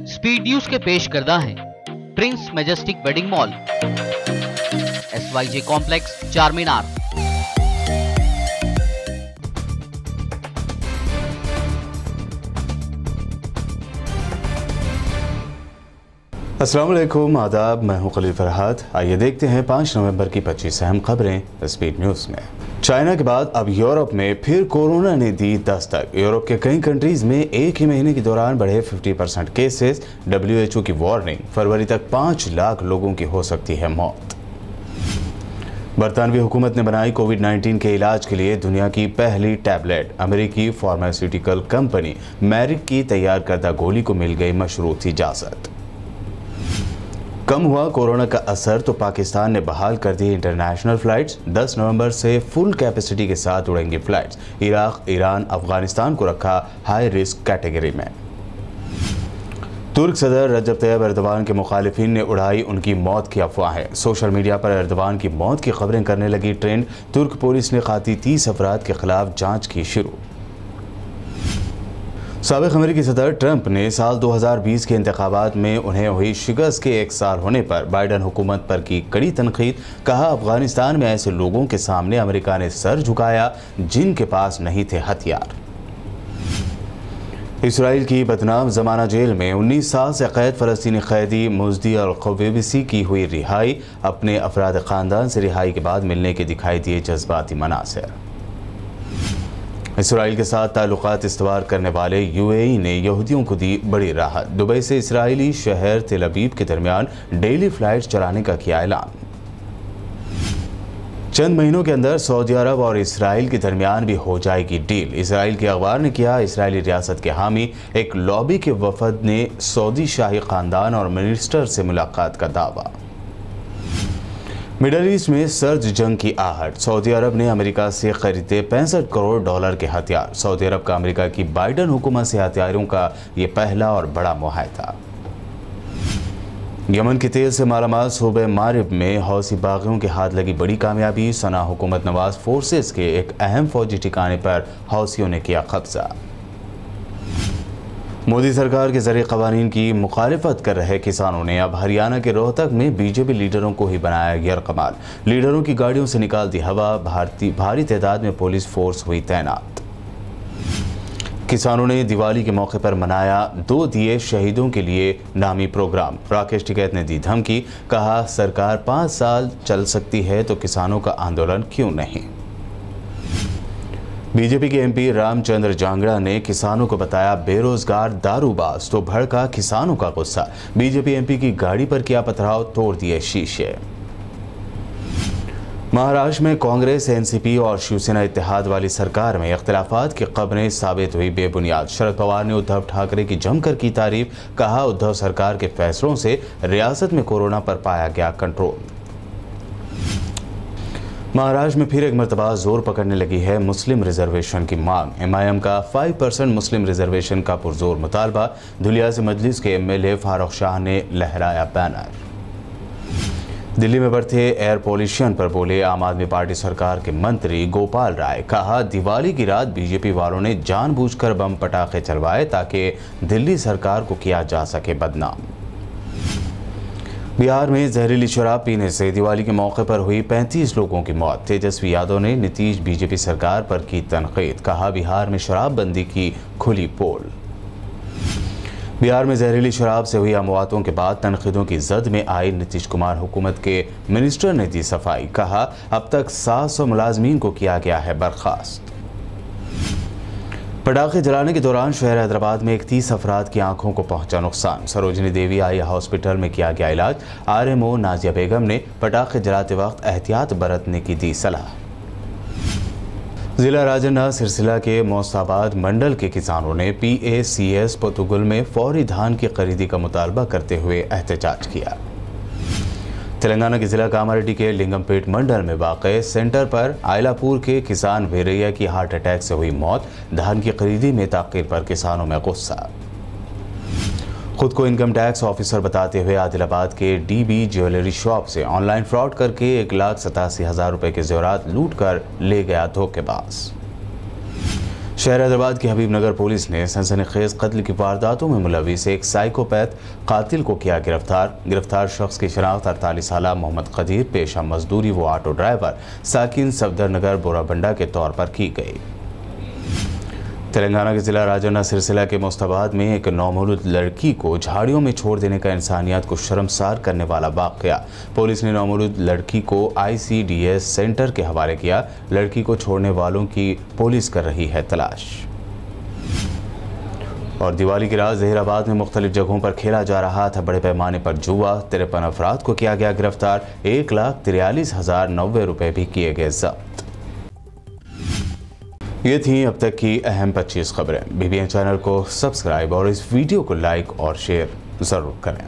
Speed news के पेश करदा है Prince majestic wedding mall, SYJ complex, चार मीनार। अस्सलाम वालेकुम, आदाब। मैं हूं खलील फरहाद। आइए देखते हैं 5 नवंबर की 25 अहम खबरें स्पीड न्यूज़ में। चाइना के बाद अब यूरोप में फिर कोरोना ने दी दस्तक। यूरोप के कई कंट्रीज में एक ही महीने के दौरान बढ़े 50% केसेस। WHO की वार्निंग, फरवरी तक 5 लाख लोगों की हो सकती है मौत। बरतानवी हुकूमत ने बनाई कोविड-19 के इलाज के लिए दुनिया की पहली टैबलेट। अमेरिकी फार्मास्यूटिकल कंपनी मैरिक की तैयार करदा गोली को मिल गई मशरूत इजाज़त। कम हुआ कोरोना का असर तो पाकिस्तान ने बहाल कर दी इंटरनेशनल फ्लाइट्स। 10 नवंबर से फुल कैपेसिटी के साथ उड़ेंगी फ्लाइट्स। इराक, ईरान, अफगानिस्तान को रखा हाई रिस्क कैटेगरी में। तुर्क सदर रजब तैयब एर्दोगान के मुखालिफिन ने उड़ाई उनकी मौत की अफवाहें। सोशल मीडिया पर एर्दोगान की मौत की खबरें करने लगी ट्रेंड। तुर्क पुलिस ने खाती 30 अफराद के खिलाफ जांच की शुरू। साबिक अमेरिकी सदर ट्रंप ने साल 2020 के इंतखाबात में उन्हें हुई शिकस्त के 1 साल होने पर बाइडन हुकूमत पर की कड़ी तनकीद। कहा, अफगानिस्तान में ऐसे लोगों के सामने अमेरिका ने सर झुकाया जिनके पास नहीं थे हथियार। इसराइल की बदनाम जमाना जेल में 19 साल से कैद फ़लस्तीनी कैदी मुजदी अल-क़वाबिसी की हुई रिहाई। अपने अफराद ख़ानदान से रिहाई के बाद मिलने के दिखाई दिए जज्बाती मनासिर। इसराइल के साथ ताल्लुकात इस्तवार करने वाले UAE ने यहूदियों को दी बड़ी राहत। दुबई से इसराइली शहर तेल अवीव के दरमियान डेली फ्लाइट्स चलाने का किया ऐलान। चंद महीनों के अंदर सऊदी अरब और इसराइल के दरमियान भी हो जाएगी डील। इसराइल के अखबार ने किया इसराइली रियासत के हामी एक लॉबी के वफद ने सऊदी शाही खानदान और मिनिस्टर से मुलाकात का दावा। मिडल ईस्ट में सर्द जंग की आहट। सऊदी अरब ने अमेरिका से खरीदे $65 करोड़ के हथियार। सऊदी अरब का अमेरिका की बाइडन हुकूमत से हथियारों का ये पहला और बड़ा मुआहदा। यमन के तेल से मालामाल सूबे मारिब में हौसी बागियों के हाथ लगी बड़ी कामयाबी। सना हुकूमत नवाज फोर्सेस के एक अहम फौजी ठिकाने पर हौसियों ने किया कब्जा। मोदी सरकार के जरिए कवानीन की मुखालिफत कर रहे किसानों ने अब हरियाणा के रोहतक में बीजेपी लीडरों को ही बनाया गैरकमाल। लीडरों की गाड़ियों से निकाल दी हवा। भारी तादाद में पुलिस फोर्स हुई तैनात। किसानों ने दिवाली के मौके पर मनाया 2 दिए शहीदों के लिए नामी प्रोग्राम। राकेश टिकैत ने दी धमकी। कहा, सरकार 5 साल चल सकती है तो किसानों का आंदोलन क्यों नहीं। बीजेपी के MP रामचंद्र जांगड़ा ने किसानों को बताया बेरोजगार दारूबाज, तो भड़का किसानों का गुस्सा। बीजेपी MP की गाड़ी पर किया पथराव, तोड़ दिए शीशे। महाराष्ट्र में कांग्रेस, NCP और शिवसेना इत्तेहाद वाली सरकार में इख्तिलाफात की खबरें साबित हुई बेबुनियाद। शरद पवार ने उद्धव ठाकरे की जमकर की तारीफ। कहा, उद्धव सरकार के फैसलों से रियासत में कोरोना पर पाया गया कंट्रोल। महाराष्ट्र में फिर एक मरतबा जोर पकड़ने लगी है मुस्लिम रिजर्वेशन की मांग। MIM का 5% मुस्लिम रिजर्वेशन का पुरजोर मुतालबा। धुलिया से मजलिस के MLA फारूक शाह ने लहराया बैनर। दिल्ली में बढ़ते एयर पोल्यूशन पर बोले आम आदमी पार्टी सरकार के मंत्री गोपाल राय। कहा, दिवाली की रात बीजेपी वालों ने जानबूझकर बम पटाखे चलवाए ताकि दिल्ली सरकार को किया जा सके बदनाम। बिहार में जहरीली शराब पीने से दिवाली के मौके पर हुई 35 लोगों की मौत। तेजस्वी यादव ने नीतीश बीजेपी सरकार पर की तनकीद। कहा, बिहार में शराबबंदी की खुली पोल। बिहार में जहरीली शराब से हुई अमवातों के बाद तनकीदों की जद में आई नीतीश कुमार हुकूमत के मिनिस्टर ने दी सफाई। कहा, अब तक 700 मुलाजमीन को किया गया है बर्खास्त। पटाखे जलाने के दौरान शहर हैदराबाद में 31 अफराद की आंखों को पहुंचा नुकसान। सरोजनी देवी आई हॉस्पिटल में किया गया इलाज। RMO नाजिया बेगम ने पटाखे जलाते वक्त एहतियात बरतने की दी सलाह। जिला राजन्ना सिरसिला के मौसाबाद मंडल के किसानों ने PACS पोतुगुल में फौरी धान की खरीदी का मुतालबा करते हुए एहतजाज किया। तेलंगाना के जिला कामारेड्डी के लिंगमपेट मंडल में वाक़े सेंटर पर आयलापुर के किसान वीरैया की हार्ट अटैक से हुई मौत। धान की खरीदी में ताख़ीर पर किसानों में गुस्सा। खुद को इनकम टैक्स ऑफिसर बताते हुए आदिलाबाद के DB ज्वेलरी शॉप से ऑनलाइन फ्रॉड करके 1,87,000 रुपये के ज़ेवरात लूट कर ले गया धोखेबाज। शहर हैदराबाद की हबीबनगर पुलिस ने सनसनीखेज कत्ल की वारदातों में मुलविस एक साइकोपैथ कातिल को किया गिरफ्तार शख्स की शनाख्त 48 साल मोहम्मद कदीर, पेशा मजदूरी व ऑटो ड्राइवर, साकिन सफदरनगर बोराबंडा के तौर पर की गई। तेलंगाना के जिला राजन्ना सिलसिला के मुस्ताबाद में एक नौमौलूद लड़की को झाड़ियों में छोड़ देने का इंसानियत को शर्मसार करने वाला वाक़या। पुलिस ने नौमौलूद लड़की को ICDS सेंटर के हवाले किया। लड़की को छोड़ने वालों की पुलिस कर रही है तलाश। और दिवाली की रात जहीराबाद में मुख्तलिफ जगहों पर खेला जा रहा था बड़े पैमाने पर जुआ। 53 अफराद को किया गया गिरफ्तार। 1,43,090 रुपये भी किए गए जब्त। ये थी अब तक की अहम 25 खबरें। BBN चैनल को सब्सक्राइब और इस वीडियो को लाइक और शेयर ज़रूर करें।